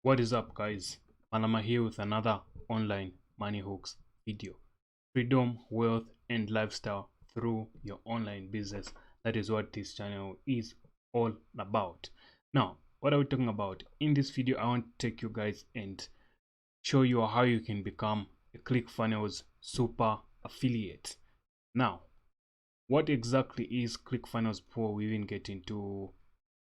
What is up, guys? Manama here with another online money hooks video. Freedom, wealth, and lifestyle through your online business. That is what this channel is all about. Now, what are we talking about? In this video, I want to take you guys and show you how you can become a Clickfunnels super affiliate. Now, what exactly is Clickfunnels before we even get into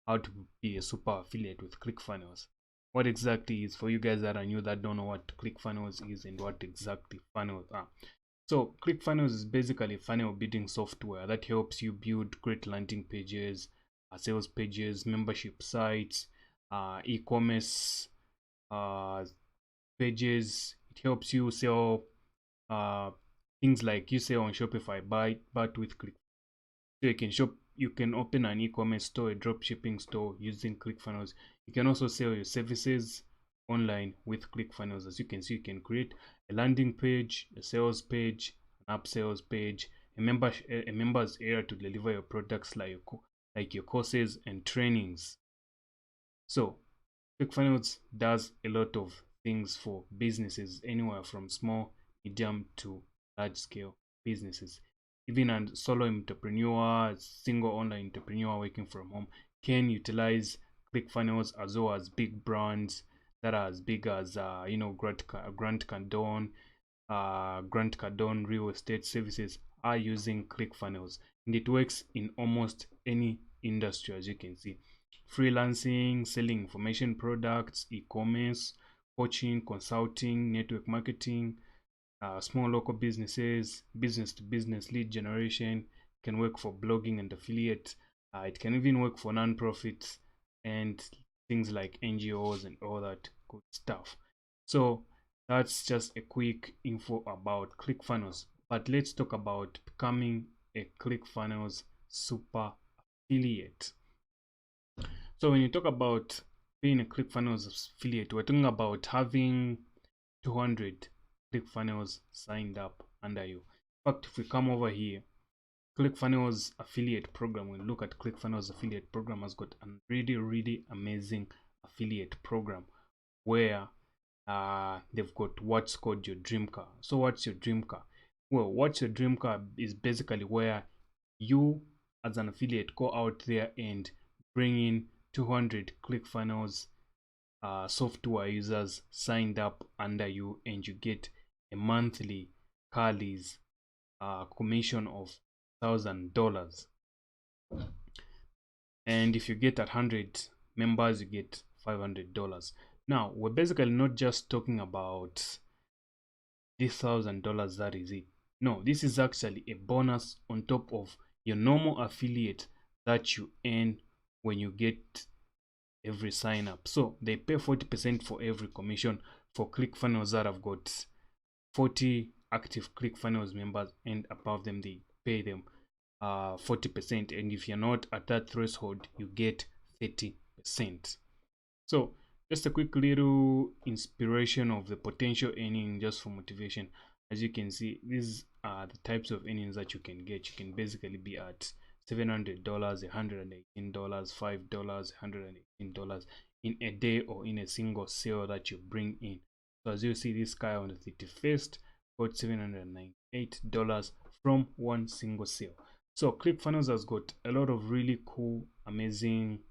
how to be a super affiliate with Clickfunnels? What exactly is, for you guys that are new that don't know what Clickfunnels is and what exactly funnels are? So Clickfunnels is basically funnel building software that helps you build great landing pages, sales pages, membership sites, e-commerce pages. It helps you sell things like you sell on Shopify, but with Click. So you can open an e-commerce store, a drop shipping store using Clickfunnels. You can also sell your services online with Clickfunnels. As you can see, you can create a landing page, a sales page, an upsells page, a members area to deliver your products like your courses and trainings. So Clickfunnels does a lot of things for businesses, anywhere from small, medium to large scale businesses. Even a solo entrepreneur, single online entrepreneur working from home can utilize Clickfunnels, as well as big brands that are as big as Grant Cardone, Real Estate Services are using Clickfunnels, and it works in almost any industry, as you can see. Freelancing, selling information products, e-commerce, coaching, consulting, network marketing, small local businesses, business to business lead generation, can work for blogging and affiliate. It can even work for non-profits and things like NGOs and all that good stuff. So that's just a quick info about Clickfunnels. But let's talk about becoming a Clickfunnels super affiliate. So when you talk about being a Clickfunnels affiliate, we're talking about having 200 Clickfunnels signed up under you. In fact, if we come over here, Clickfunnels affiliate program, we look at Clickfunnels affiliate program has got a really amazing affiliate program where they've got what's called your dream car. So what's your dream car? Well, what's your dream car is basically where you as an affiliate go out there and bring in 200 Clickfunnels software users signed up under you, and you get a monthly car lease commission of $1,000. And if you get 100 members, you get $500. Now, we're basically not just talking about this $1,000, that is it. No, this is actually a bonus on top of your normal affiliate that you earn when you get every sign up. So they pay 40% for every commission for Clickfunnels that have got 40 active Clickfunnels members and above them, they pay them 40%. And if you're not at that threshold, you get 30%. So just a quick little inspiration of the potential earning just for motivation. As you can see, these are the types of earnings that you can get. You can basically be at $700, $118, $5, $118 in a day or in a single sale that you bring in. So as you see, this guy on the 31st got $798 from one single sale. So Clickfunnels has got a lot of really cool, amazing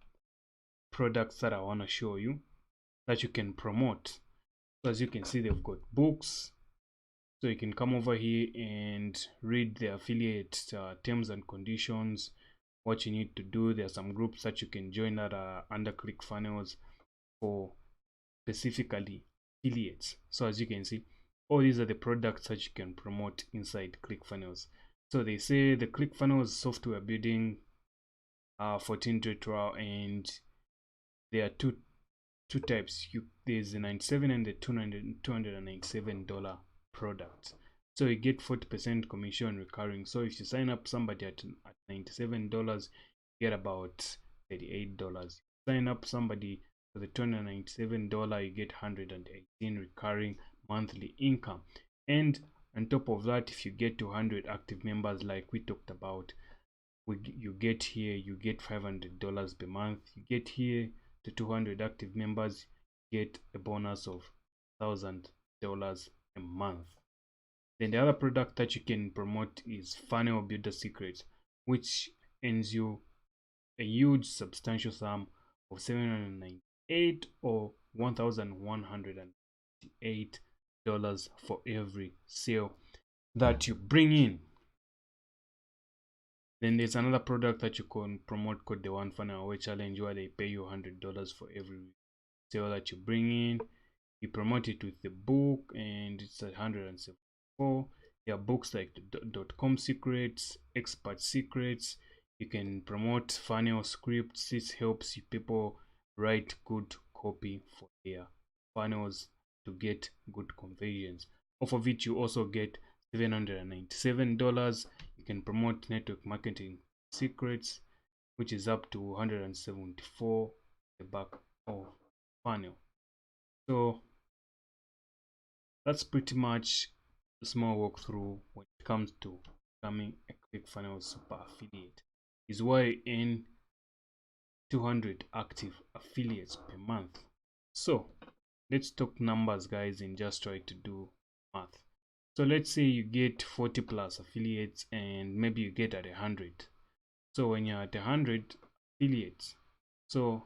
products that I want to show you that you can promote. So as you can see, they've got books, so you can come over here and read the affiliate terms and conditions, what you need to do. There are some groups that you can join that are under Clickfunnels for specifically affiliates. So as you can see, all these are the products that you can promote inside Clickfunnels. So they say the Clickfunnels software building 14-day trial, and there are two types. There's the 97 and the $297 product. So you get 40% commission recurring. So if you sign up somebody at $97, you get about $38. Sign up somebody for the $297, you get $118 recurring monthly income. And on top of that, if you get 200 active members like we talked about, you get here, you get $500 per month. You get here to 200 active members, get a bonus of $1,000 a month. Then the other product that you can promote is Funnel Builder Secrets, which earns you a huge substantial sum of 798 or $1,108 for every sale that you bring in. Then there's another product that you can promote called the One Funnel Away Challenge, where they pay you $100 for every sale that you bring in. You promote it with the book, and it's 174. There are books like .com Secrets, Expert Secrets. You can promote funnel scripts. This helps you people write good copy for their funnels to get good conversions. Off of it, you also get $797. You can promote network marketing secrets, which is up to 174 the back of funnel. So that's pretty much a small walkthrough when it comes to becoming a Clickfunnels super affiliate. Is why I earn 200 active affiliates per month. So let's talk numbers, guys, and just try to do math. So let's say you get 40 plus affiliates, and maybe you get at 100. So when you're at 100 affiliates, so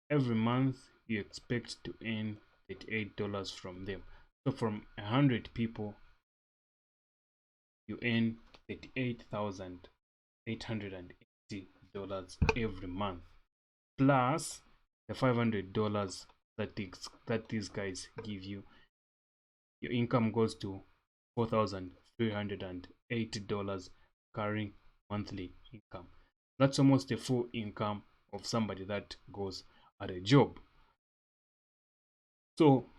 every month you expect to earn $38 from them. So from 100 people, you earn $38,880 every month, plus the $500 that these guys give you. Your income goes to $4,380 recurring monthly income. That's almost the full income of somebody that goes at a job. So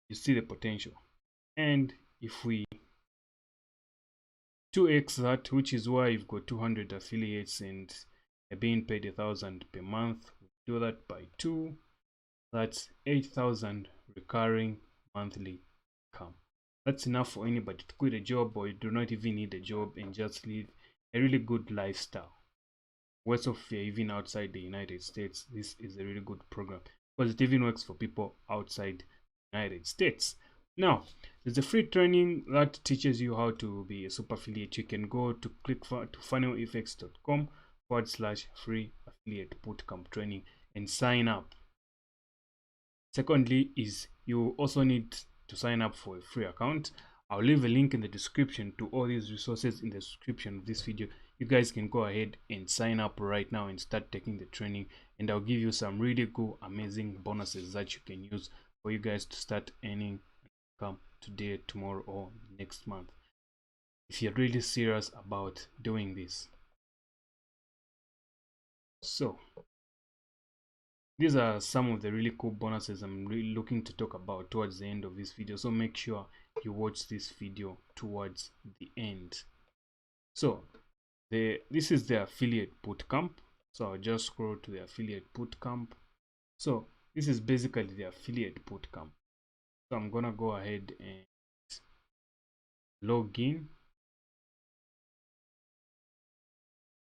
you see the potential. And if we 2x that, which is why you've got 200 affiliates and are being paid $1,000 per month, we do that by 2, that's 8,000 recurring monthly income. That's enough for anybody to quit a job, or you do not even need a job and just live a really good lifestyle. Worse off, you're even outside the United States, this is a really good program because it even works for people outside the United States. Now, there's a free training that teaches you how to be a super affiliate. You can go to funneleffects.com/free affiliate bootcamp training and sign up. Secondly, is you also need to sign up for a free account. I'll leave a link in the description to all these resources in the description of this video. You guys can go ahead and sign up right now and start taking the training, and I'll give you some really cool, amazing bonuses that you can use for you guys to start earning income today, tomorrow, or next month, if you're really serious about doing this. So these are some of the really cool bonuses I'm really looking to talk about towards the end of this video, so make sure you watch this video towards the end. So this is the affiliate bootcamp. So I'll just scroll to the affiliate bootcamp. So this is basically the affiliate bootcamp. So I'm gonna go ahead and log in.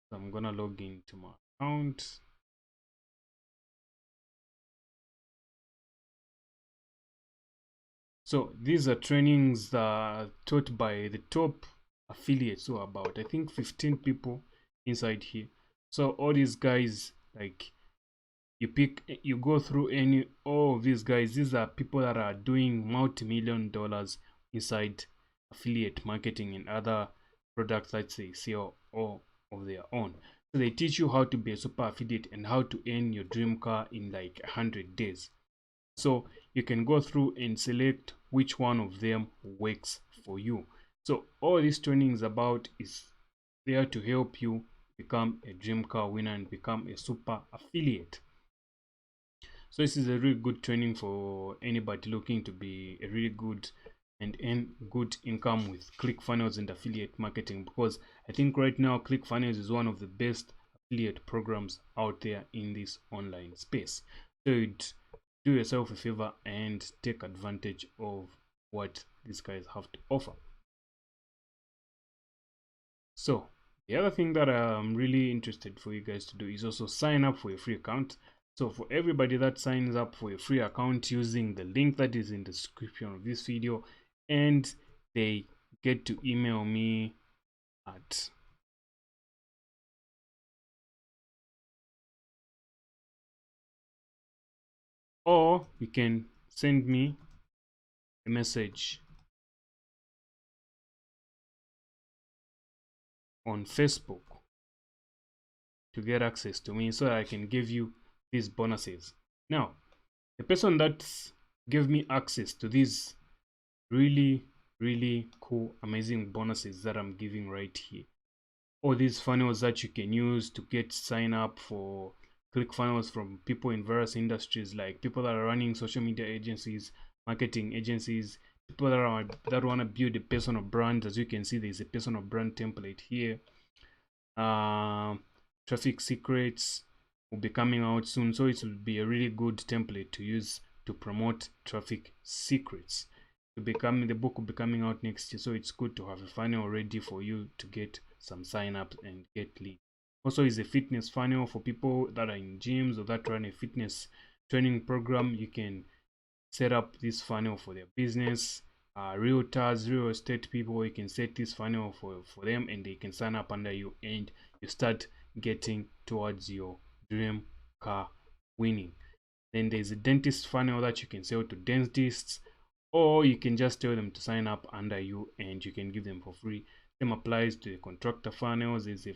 So I'm gonna log into my account. So these are trainings taught by the top affiliates, so about I think 15 people inside here. So all these guys, like, you go through all of these guys, these are people that are doing multi-million dollars inside affiliate marketing and other products that they sell all of their own. So they teach you how to be a super affiliate and how to earn your dream car in like 100 days. So you can go through and select which one of them works for you. So all this training is about is there to help you become a dream car winner and become a super affiliate. So this is a really good training for anybody looking to be a really good and earn good income with Clickfunnels and affiliate marketing, because I think right now Clickfunnels is one of the best affiliate programs out there in this online space. So you'd do yourself a favor and take advantage of what these guys have to offer. So the other thing that I'm really interested for you guys to do is also sign up for a free account. So for everybody that signs up for a free account using the link that is in the description of this video, and they get to email me at or you can send me a message on Facebook to get access to me so I can give you these bonuses. Now, the person that gave me access to these really cool, amazing bonuses that I'm giving right here, all these funnels that you can use to get sign up for Clickfunnels from people in various industries, like people that are running social media agencies, marketing agencies, people that want to build a personal brand. As you can see, there's a personal brand template here. Traffic secrets will be coming out soon, so it will be a really good template to use to promote traffic secrets. The book will be coming out next year, so it's good to have a funnel ready for you to get some sign-ups and get leads. Also is a fitness funnel for people that are in gyms or that run a fitness training program. You can set up this funnel for their business. Realtors, real estate people, you can set this funnel for them, and they can sign up under you, and you start getting towards your dream car winning. Then there's a dentist funnel that you can sell to dentists, or you can just tell them to sign up under you and you can give them for free. Same applies to the contractor funnels. There's a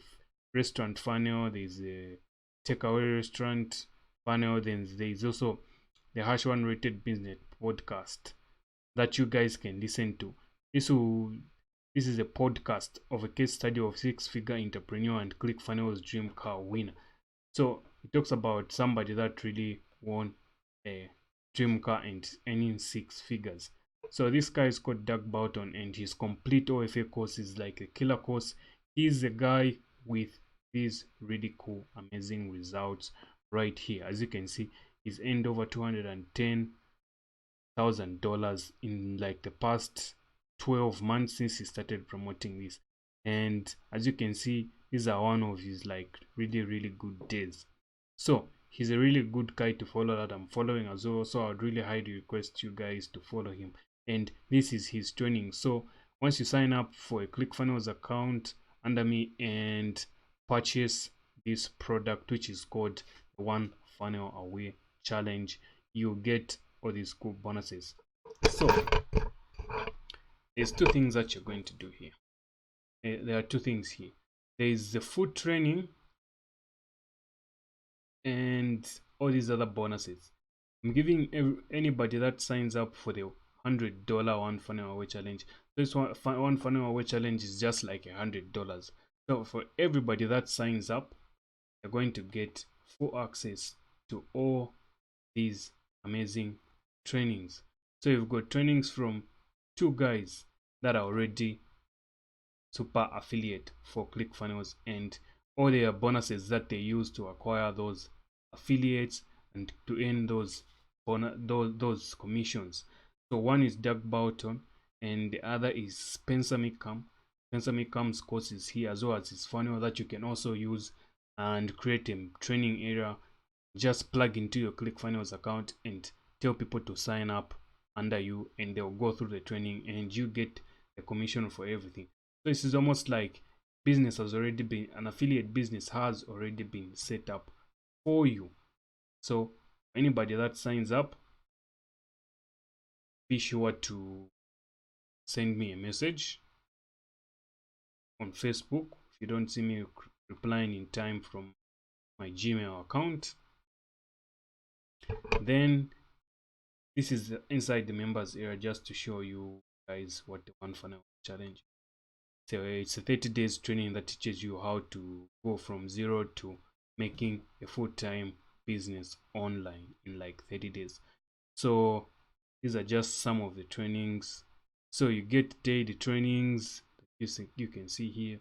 restaurant funnel, there's a takeaway restaurant funnel, then there's also the Hash One Rated Business podcast that you guys can listen to. This is a podcast of a case study of six-figure entrepreneur and ClickFunnels dream car winner. So it talks about somebody that really won a dream car and earning six figures. So this guy is called Doug Barton, and his complete OFA course is like a killer course. He's a guy with these really cool, amazing results right here. As you can see, he's earned over $210,000 in like the past 12 months since he started promoting this. And as you can see, these are one of his like really good days. So he's a really good guy to follow that I'm following as well. So I'd really highly request you guys to follow him. And this is his training. So once you sign up for a ClickFunnels account under me and purchase this product, which is called the One Funnel Away Challenge, you get all these cool bonuses. So there's two things that you're going to do here. There are two things here. There is the food training and all these other bonuses. I'm giving anybody that signs up for the $100 One Funnel Away Challenge. This one Funnel Away Challenge is just like $100. So for everybody that signs up, you're going to get full access to all these amazing trainings. So you've got trainings from two guys that are already super affiliate for ClickFunnels, and all their bonuses that they use to acquire those affiliates and to earn those commissions. So one is Doug Barton and the other is Spencer Mickham. Spencer Mickham's course is here, as well as his funnel that you can also use and create a training area. Just plug into your ClickFunnels account and tell people to sign up under you, and they'll go through the training and you get a commission for everything. So this is almost like business has already been, an affiliate business has already been set up for you. So anybody that signs up, be sure to send me a message on Facebook. If you don't see me replying in time from my Gmail account, then this is inside the members area, just to show you guys what the One Funnel Challenge. So it's a 30 days training that teaches you how to go from zero to making a full-time business online in like 30 days. So these are just some of the trainings. So you get daily trainings. You can see here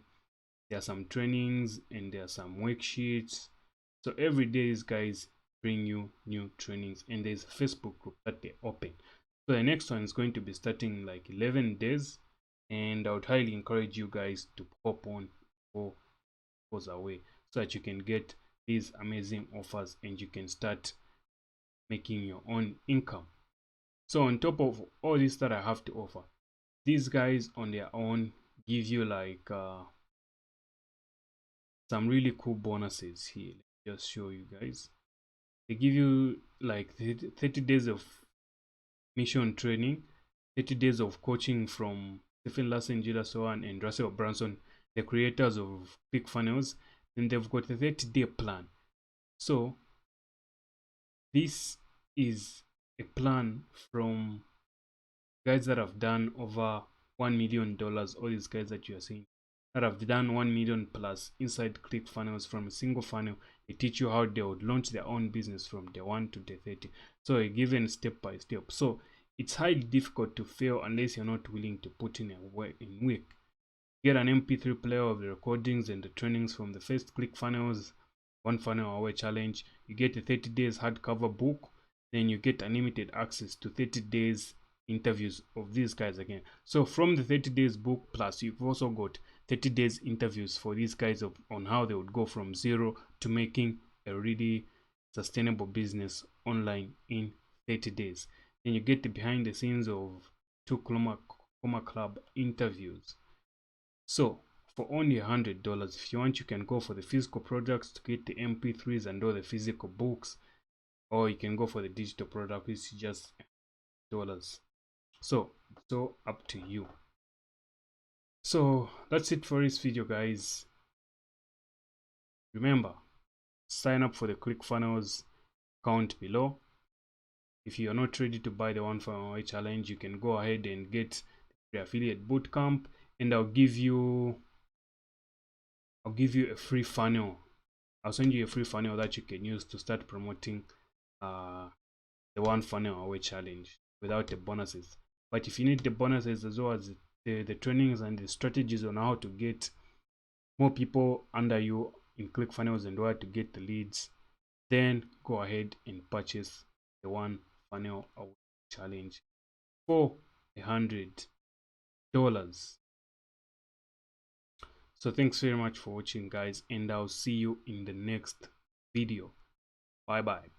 there are some trainings and there are some worksheets. So every day these guys bring you new trainings, and there's a Facebook group that they open. So the next one is going to be starting like 11 days, and I would highly encourage you guys to hop on or goes away so that you can get these amazing offers and you can start making your own income. So on top of all this that I have to offer, these guys on their own give you like some really cool bonuses here. Let me just show you guys. They give you like 30 days of mission training, 30 days of coaching from Stephen Larsen, Gila Sohan, and Russell Branson, the creators of Clickfunnels. Then they've got a 30-day plan. So this is a plan from guys that have done over $1 million. All these guys that you are seeing that have done 1 million plus inside Clickfunnels from a single funnel. They teach you how they would launch their own business from day 1 to day 30. So a given step by step. So it's highly difficult to fail unless you're not willing to put in a work. Get an MP3 player of the recordings and the trainings from the first Clickfunnels one funnel away challenge. You get a 30 days hardcover book. Then you get unlimited access to 30 days interviews of these guys again. So from the 30 days book plus, you've also got 30 days interviews for these guys on how they would go from zero to making a really sustainable business online in 30 days. Then you get the behind the scenes of 2 Coma Club interviews. So for only $100, if you want, you can go for the physical products to get the MP3s and all the physical books, or you can go for the digital product, which is just dollars. So up to you. So that's it for this video, guys. Remember, sign up for the Clickfunnels account below. If you're not ready to buy the 1 funnel away challenge, you can go ahead and get the affiliate bootcamp, and I'll give you a free funnel. I'll send you a free funnel that you can use to start promoting the 1 funnel away challenge without the bonuses. But if you need the bonuses as well as the trainings and the strategies on how to get more people under you in Clickfunnels and where to get the leads, then go ahead and purchase the 1 funnel away challenge for $100. So thanks very much for watching, guys, and I'll see you in the next video. Bye bye.